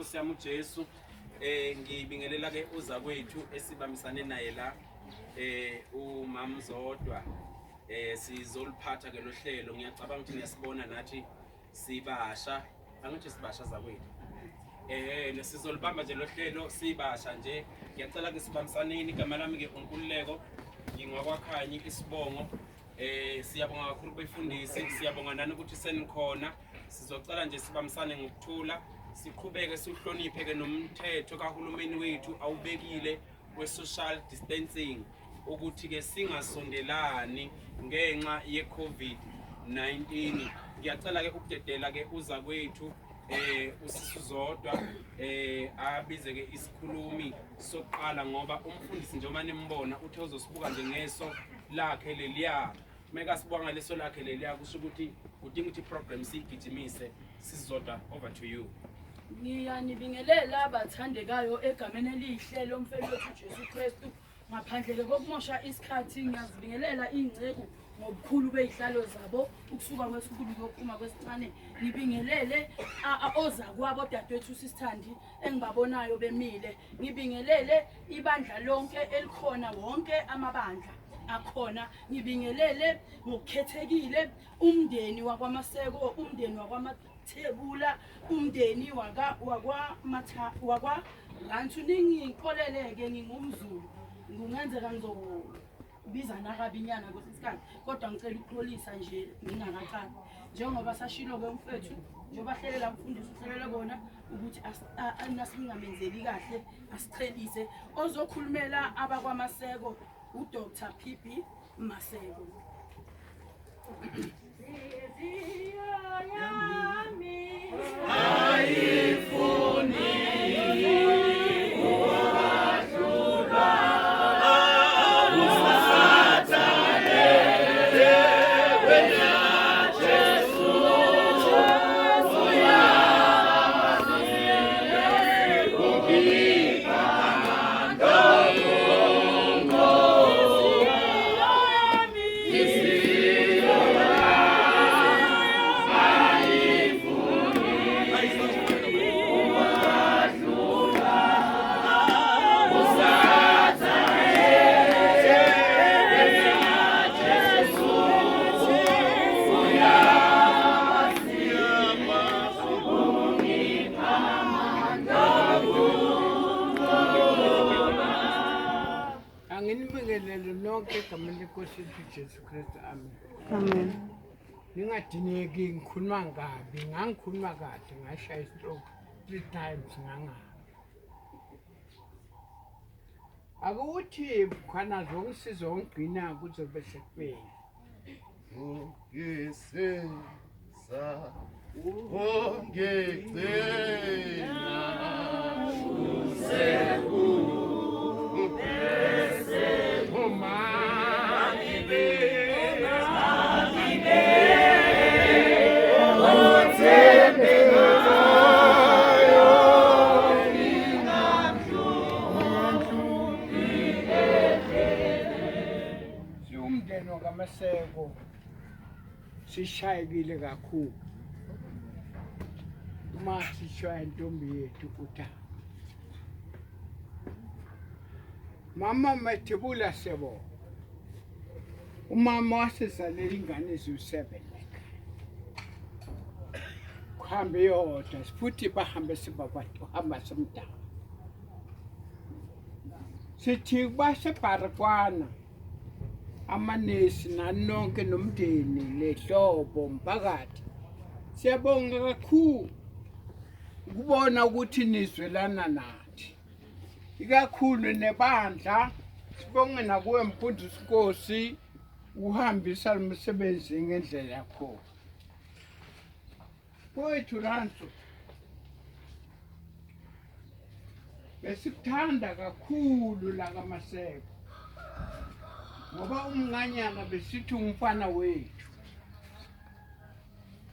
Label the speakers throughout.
Speaker 1: Nkosi yami uJesu ngibingelela ke uza kwethu esibambisane naye la umamzodwa sizoliphatha ke lo hlelo ngiyacabanga ukuthi niyasibona nathi sibasha angithi sibasha zakwethu nesizolibamba nje lo hlelo sibasha nje ngiyacela ke sibambisaneni igama lami ke Nkululeko Khanyi isibongo siyabonga kakhulu befundisi siyabonga nani ukuthi senikhona sizocela nje sibambisane ngokuthula siqhubeke sihloniphe ke nomthetho kahulumeni wethu awubekile we social distancing ukuthi ke singasondelani ngenxa ye COVID-19 ngiyacela ke ukudedela ke uza kwethu usizodwa abize ke isikhulumi sokuqala ngoba umfundisi njengoba nimbona uthi uzosibuka nje ngeso lakhe leliya meka sibuka ngaleso lakhe leliya kusho ukuthi udinga ukuthi program sigijimise sizodwa. Over to you.
Speaker 2: Ngiyanibingelela abathandekayo egameni elihle lomfelo wethu Jesu Kristu ngaphandle kokumosha isikhathi ngiyazibingelela ingceku ngobukhulu bezihlalo zabo ukusuka kwesikhulu ukuphuma kwesincane ngibingelele oza kwabo dadewethu sisithandi engibabonayo bemile ngibingelele ibandla lonke elikhona wonke amabandla akhona ngibingelele ngokukhethekile umndeni wakwaMaseko umndeni wakwamathebula umndeni wakwa Rantu ningiqoleleke ngingumZulu ngungenzeka ngizobiza nakabinyana kwesisikhathi kodwa ngicela ukuxolisa nje ngingakaqali njengoba sashilo ke mfethu njengoba hlelela mfundisi uhlelela bona ukuthi asingamenzeli kahle asichelise ozokhulumela abakwaMaseko uDr. PP Maseko.
Speaker 3: Jesu Kristu amen. Amen. Ningadineki ngikhuluma ngabi ngangikhuluma kahle ngashaya istroke 3 times nganga. Akuthi khona zonke sizongqina kuzobe sekubeni.
Speaker 4: Ngisesa ongecela useku
Speaker 3: Maseko sishayekile kakhulu uma sishaya intombi yethu uta mama Mathebula sebo umama wasezalela ingane eziwu7 kuhambe yodwa futhi bahambe sibabatu hamba somdala sithi basebharikwana amanesi nanonke nomndeni lehlobo umphakathi siyabonga kakhulu ukubona ukuthi nizwelana nathi ikakhulu nebandla sibonge nakuwe mfundisi Nkosi uhambisa umsebenzi ngendlela yakho kwethu Rantu besikuthanda kakhulu la kaMaseko ngoba umnganyana besithi umfana wethu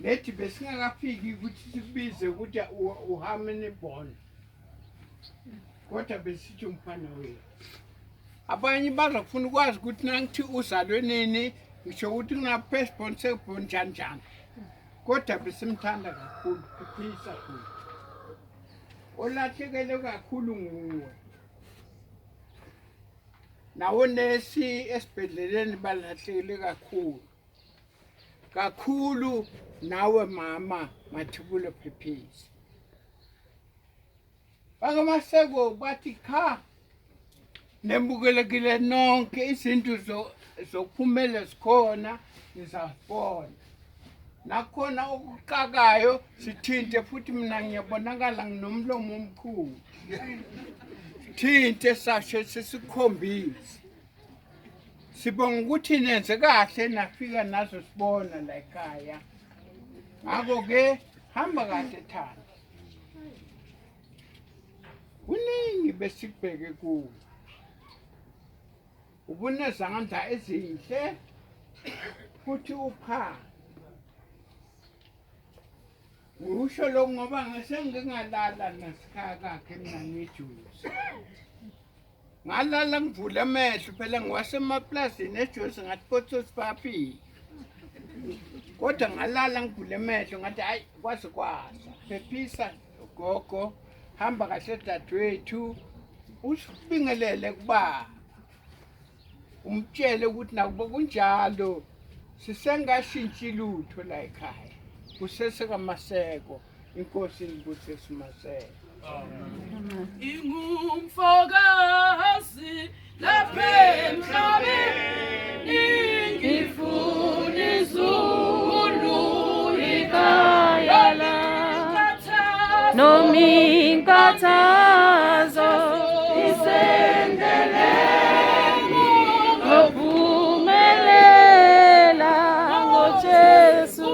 Speaker 3: lethi besingakafiki ukuthi sibize ukuthi uhamene bona kodwa besithi umfana wethu abanye bazafuna ukwazi ukuthi nangithi uzalwe nini ngisho ukuthi ngina-passport njani kodwa besimthanda kakhulu kuphisa kuthi olahlekele kakhulu nguwe. Nawo nesi esibhedleleni balahlekele kakhulu. Kakhulu nawe mama Mathibula Phephezi. Bakamaseko bathi cha nembukelekile nonke izinto zokuphumela sikhona nizabona. Nakhona okuqakayo sithinte futhi mina ngiyabonakala nginomlomo omkhulu. Thinte sashe sesikhombisa. Sibonga ukuthi nenze kahle nafika nazo sibona la ekhaya. Ngakho ke hamba kahle thana. Kuningi besikubheke kuwo. Ubunezandla ezinhle futhi upha. Usho lo ngoba ngisengingalala nasikhaya kakhe mina ngijuzi. Ngalala ngivule amehlo phela ngiwasemaplasini ejuzi ngathi potso sipapi. Kodwa ngalala ngivule amehlo ngathi hayi kwaze kwasa. Phephisa gogo hamba kahle dadewethu usibingelele kuba. Umtshele ukuthi nakuba kunjalo sisengashintshi lutho la ekhaya. Kusese kamaseko inkosi ibusese Maseko.
Speaker 2: Ingumfokazi lapha emhlabeni ngifuna izulu ikhaya la
Speaker 5: Nominkathazo isendele ngophumelela ngoJesu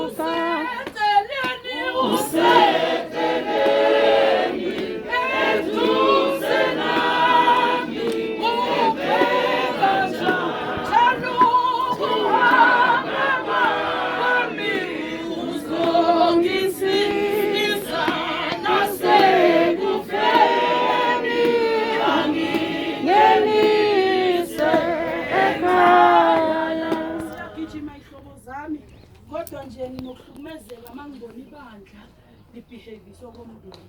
Speaker 2: kodwa nje nginokuhlukumezeka mangibona ibandla libehaviswa komndeni.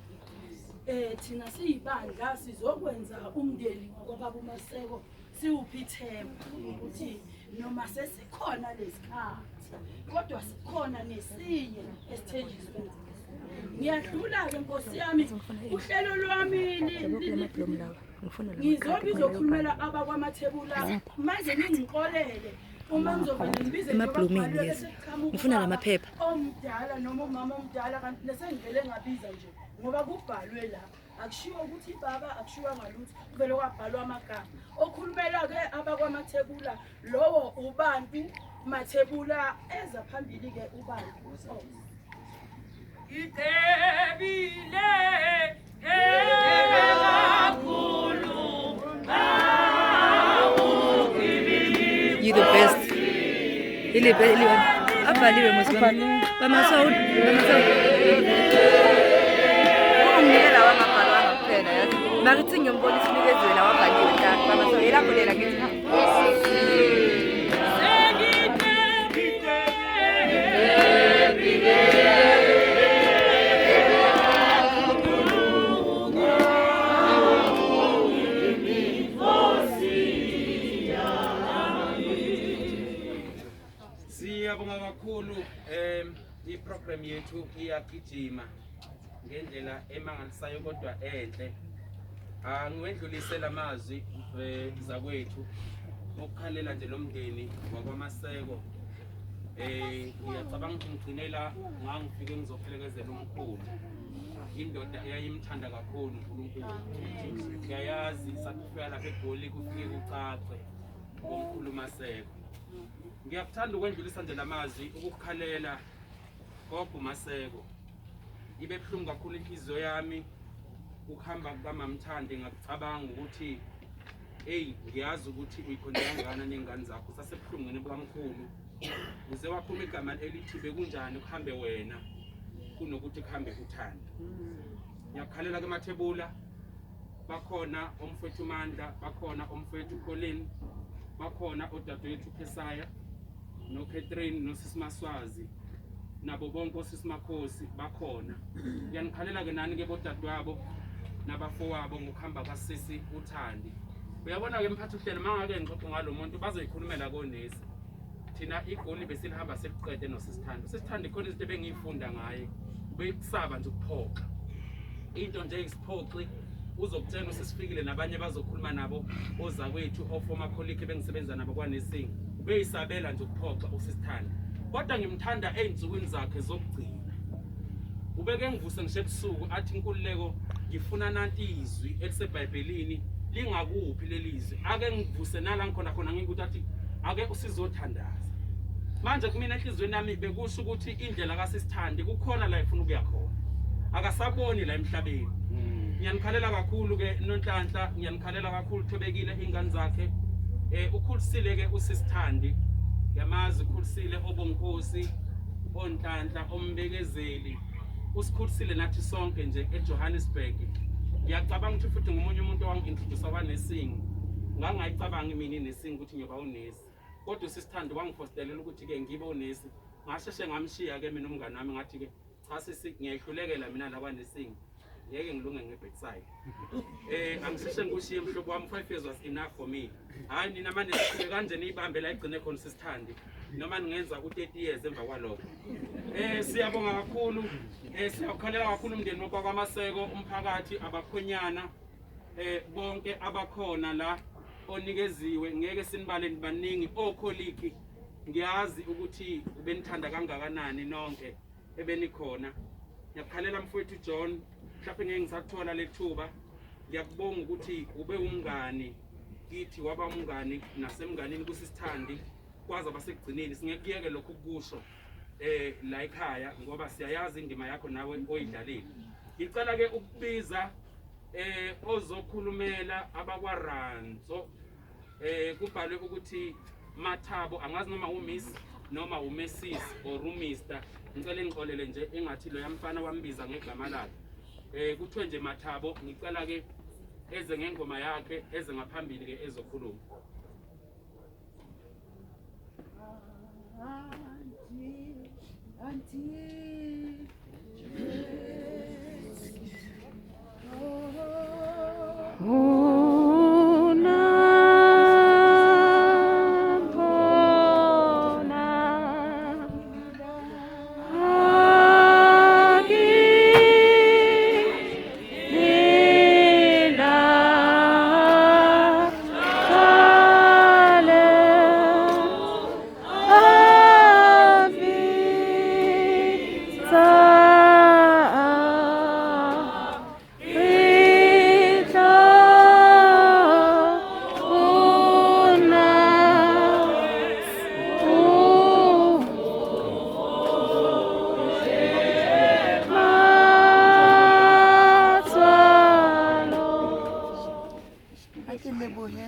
Speaker 2: Thina siyibandla sizokwenza umndeni wakwababa uMaseko siwuphi ithemba ukuthi noma sesikhona lesikhathi kodwa sikhona nesinye esithenjiswe. Ngiyadlula-ke Nkosi yami uhlelo lwami ngizobe izokhulumela abakwamathebula manje ningixolele. Uma ngizovela ngibize
Speaker 5: Emablumini ngifuna lamaphepha
Speaker 2: omdala noma umama omdala kanti nesengivele ngabiza nje ngoba kubhalwe la akushiwo ukuthi baba akushiwa ngalutho kuvele kwabhalwa amagama okhulumela ke abakwamathebula lowo ubantu Mathebula eza phambili ke ubantu idebile
Speaker 5: You the best. Ili abhaliwe musibani. Bamasound. Ungela wamabhalwa kuphela yazi. Makithi ngiyombonisa unikezela wabhaliwe la bamasound. Yela kholela ngithi.
Speaker 1: Siyabonga kakhulu iprogram yethu iyagijima ngendlela emangalisayo kodwa enhle. Ngiwedlulisela amazwi zakwethu ukukhalela nje lomndeni wakwaMaseko. Ngiyacabanga ukuthi ngigcinela ngangifike ngizophelezela umkhulu. Indoda eyayimthanda kakhulu uNkulunkulu. Ngiyayazi sakufika lapha eGoli kufike kucace ngomkhulu Maseko. Ngiyakuthanda ukwendlulisa nje lamazwi ukukhalela gogo Maseko. Ibe buhlungu kakhulu inhliziyo yami ukuhamba kukaMamthande ngakucabanga ukuthi ngiyazi ukuthi uyikhona kangana nengane zakho sasebuhlungweni bukamkhulu. Uze waphuma igama elithi bekunjani ukuhambe wena kunokuthi kuhambe uthanda. Ngiyakhalela ke Mathebula bakhona omfowethu Mandla, bakhona omfowethu Colin, bakhona odadewethu Phesaya no Catherine no Sisimaswazi nabo bonke osisimakhosi bakhona. Ngiyanikhalela ke nani ke bodadewabo nabafowabo ngokuhamba kasisi uThandi. Uyabona ke mphathi uhlelo mangake ngixoxe ngalo muntu bazoyikhulumela konesi. Thina igoli besilihamba seliqede nosisithando. Sisithando khona izinto ebengiyifunda ngaye. Bekusaba nje ukuphoxa. Into nje isiphoxi uzokutshena usisifikile nabanye bazokhuluma nabo ozakwethu ofoma colleague bengisebenza nabo kwanesingi. Beyisabela nje ukuphoxa usisithando. Kodwa ngimthanda einsukwini zakhe zokugcina. Ubeke ngivuse ngisho ebusuku athi Nkululeko ngifuna nanti izwi eliseBhayibhelini lingakuphi lelizwi. Ake ngivuse nala ngikhona ngikuthi athi ake usizothandaza. Manje kumina enhlizweni yami bekusho ukuthi indlela kaSisithandi kukhona la ifuna ukuya khona. Akasaboni la emhlabeni. Ngiyanikhalela kakhulu ke noNhlanhla, ngiyanikhalela kakhulu Thobekile ingane zakhe. Ukhulisile ke uSisithandi. Yamazi ukhulisile obonkosi, oNhlanhla, ombekezeli. Usikhulisile nathi sonke nje eJohannesburg. Ngiyacabanga ukuthi futhi ngomunye umuntu owangintroduce kwanesingi. Ngangayicabanga mina inesingi ukuthi ngiyoba unesi. Kodwa uSisithandi wangifostelela ukuthi ke ngibe unesi. Ngasheshe ngamshiya ke mina umngane wami ngathi ke cha sisi ngiyayihlulekela mina la kwanesingi. Ngeke ngilunge ngebackside. Angisheshe ngikushiye mhlobo wami 5 years was enough for me. Hayi nina manje sibe kanje niyibambe la igcine khona Sisithandi. Noma ningenza u30 years emva kwalokho. Siyabonga kakhulu. Siyakhalela kakhulu umndeni wakwaMaseko, umphakathi, abakhonyana, bonke abakhona la onikeziwe. Ngeke sinibale baningi ocolleague. Ngiyazi ukuthi benithanda kangakanani nonke ebenikhona. Ngiyakhalela mfowethu John, mhlawumbe ngeke ngisathola lethuba. Ngiyakubonga ukuthi ube umngani kithi waba umngani nasemnganini kuSisithandi kwaze abasekugcineni singekuyeke lokho ukusho la ekhaya ngoba siyayazi indima yakho nawe oyidlalile. Ngicela ke ukubiza ozokhulumela abakwaRanzo kubhalwe ukuthi Mathabo angazi noma uMiss noma uMrs or uMr. Ngicela ngixolele nje engathi lo yamfana wambiza ngegama lakhe. Kuthiwe nje Mathabo ngicela ke eze ngengoma yakhe eze ngaphambili ke ezokhuluma.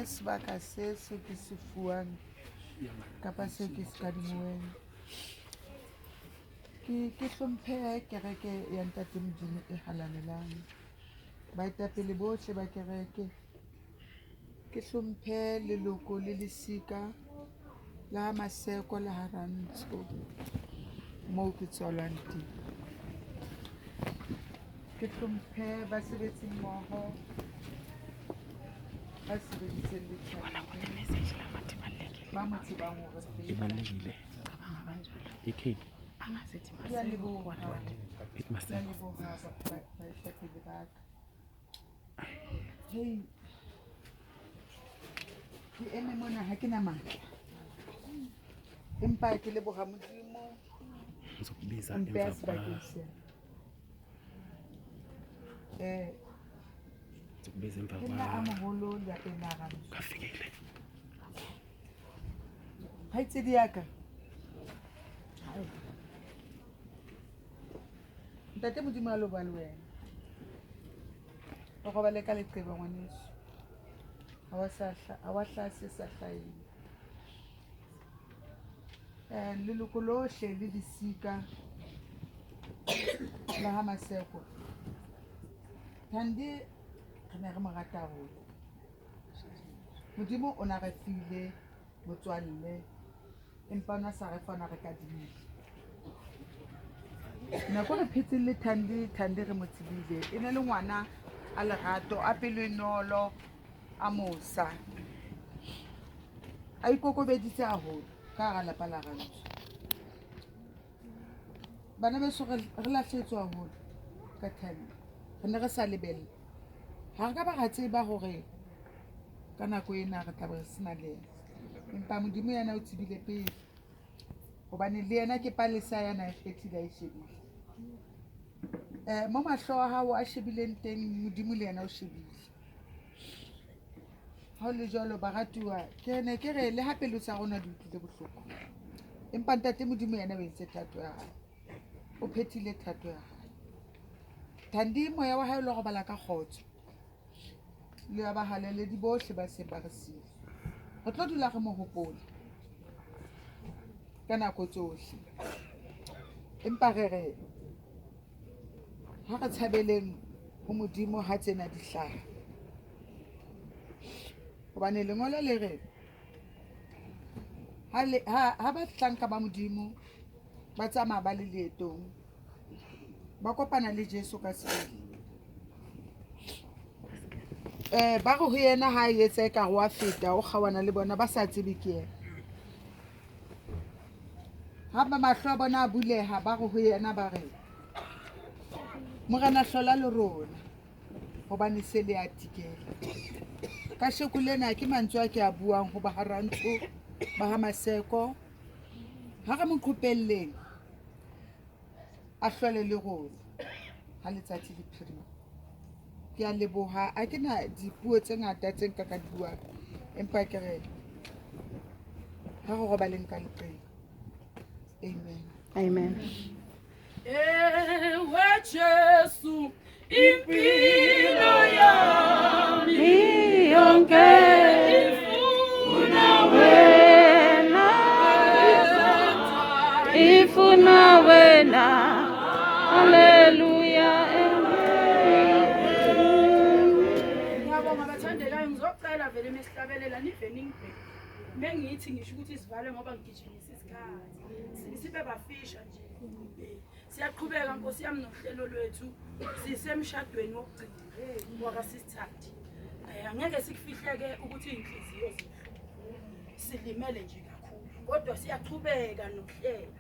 Speaker 6: Sebaka se ke se fuang kapa se ke se kadimoeng ke hlompheha kereke ya Ntate Modimo e halanelang baetapele bohle ba kereke ke hlomphe leloko le lesika la Maseko la Harantsho moo ke tswalang teng ke hlomphe basebetsi mmoho ke eme mona ha ke na matla empa ke leboha Modimo mpeha sebakeng sena Kena amoholo lapeng la Rantsho. Kafikile. Haitsedi ya ka. Ntate Modimo a lo ba le wena. O robale ka leqeba ngwaneso. Ha wa hlase sa hlaile. Leloko lohle le disika la ha Maseko. Thandi ne re morata haholo Modimo o na re file motswalle empa ona sa re fana re kadimile nako re phetseng le Thandi re mo tsebile e ne le ngwana a lerato, a pelo e nolo, a mosa. A ikokobeditse haholo ka hara lapa la rantsho. Bana beso re lahlehetswe haholo ka time. Re ne re sa lebella. Ha re ka ba ra tseba hore ka nako ena re tla be re sena le yena. Empa Modimo yena o tsebile pele. Hobane le yena ke palesa yana e kgethile a e shebile. Mo mahlo a hao a shebileng teng Modimo le yena o shebile. Ha o le jwalo baratuwa ke ne ke re le hape le tsa rona di utlwile bohloko. Empa ntate Modimo yena o entse thato ya hae. O phethile thato ya hae. Thandi moya wa hae le go bala ka kgotso. Le ya bahalele di bohle ba se ba re sile. Re tlo dula re mo hopola ka nako tsohle. Empa re ha re tshabeleng ho Modimo ha tsena di hlaha. Hobane lengolo le re ha ba hlanka ba Modimo ba tsamaya ba le leetong ba kopana le Jesu ka sebele. Ba re ho yena ha etsa ka wa feta o kgawana le bona ba sa tsebe ke yena. Ha ba mahlo a bona a buleha ba re ho yena ba re Morena hlola le rona hobane se le atikela. Ka sheko lena ke mantswe a ke a buang ho ba harantsho ba ha Maseko. Ha re mo qhopelleng a hlole le rona ha letsatsi le phirima. Ke a leboha a ke na dipuo tse ngata tse nka ka di buang empa ke re ha go robaleng ka leqeng. Amen.
Speaker 5: Amen.
Speaker 2: Ewe Jesu impilo yami
Speaker 5: yonke ifuna wena. Hallelujah.
Speaker 2: ngiyabonga bathandelayo ngizocela vele mesihlabelela nive ningibheke mengithi ngisho ukuthi sivale ngoba ngigijimisa isikhathi sibe bafisha nje. Siyaqhubeka Nkosi yami nohlelo lwethu sisemshadweni wokugcina wakasithathe. Angeke sikufihleke ukuthi inhliziyo zethu silimele nje kakhulu kodwa siyaqhubeka nohlelo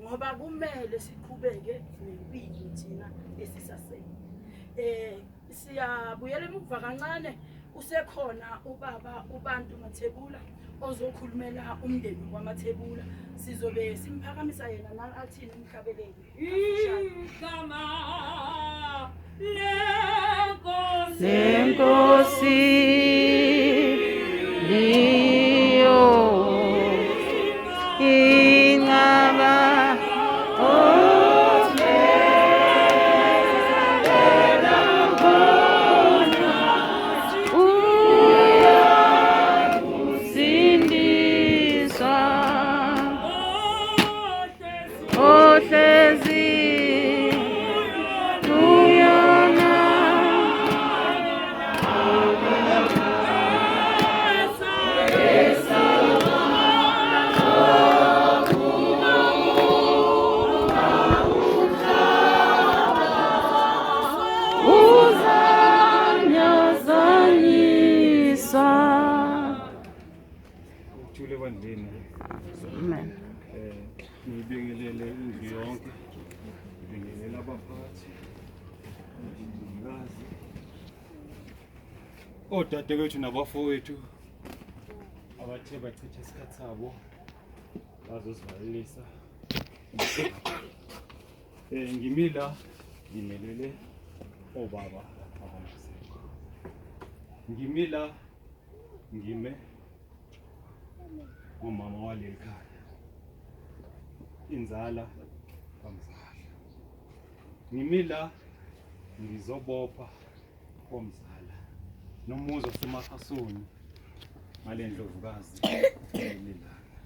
Speaker 2: ngoba kumele siqhubeke nempilo thina esisasele. Siyabuyela emuva kancane usekhona ubaba uBantu Mathebula ozokhulumela umndeni kwaMathebula. Sizobe simphakamisa yena nalo athini umhlabeleli. Igama
Speaker 5: Lenkosi liyo ingaba Amen.
Speaker 7: Ngibingelele indlu yonke, ngibingelele abaphathi, umnikazi, odadewethu nabafowethu abathe bachitha isikhathi sabo bazosivalelisa. Ngimila ngimelele obaba abaMaseko. Ngimila ngime umama wale khaya. Inzala kamzala. Ngimila ngizobopha komzala nomuzi waseMahasoni ngale ndlovukazi elilanga.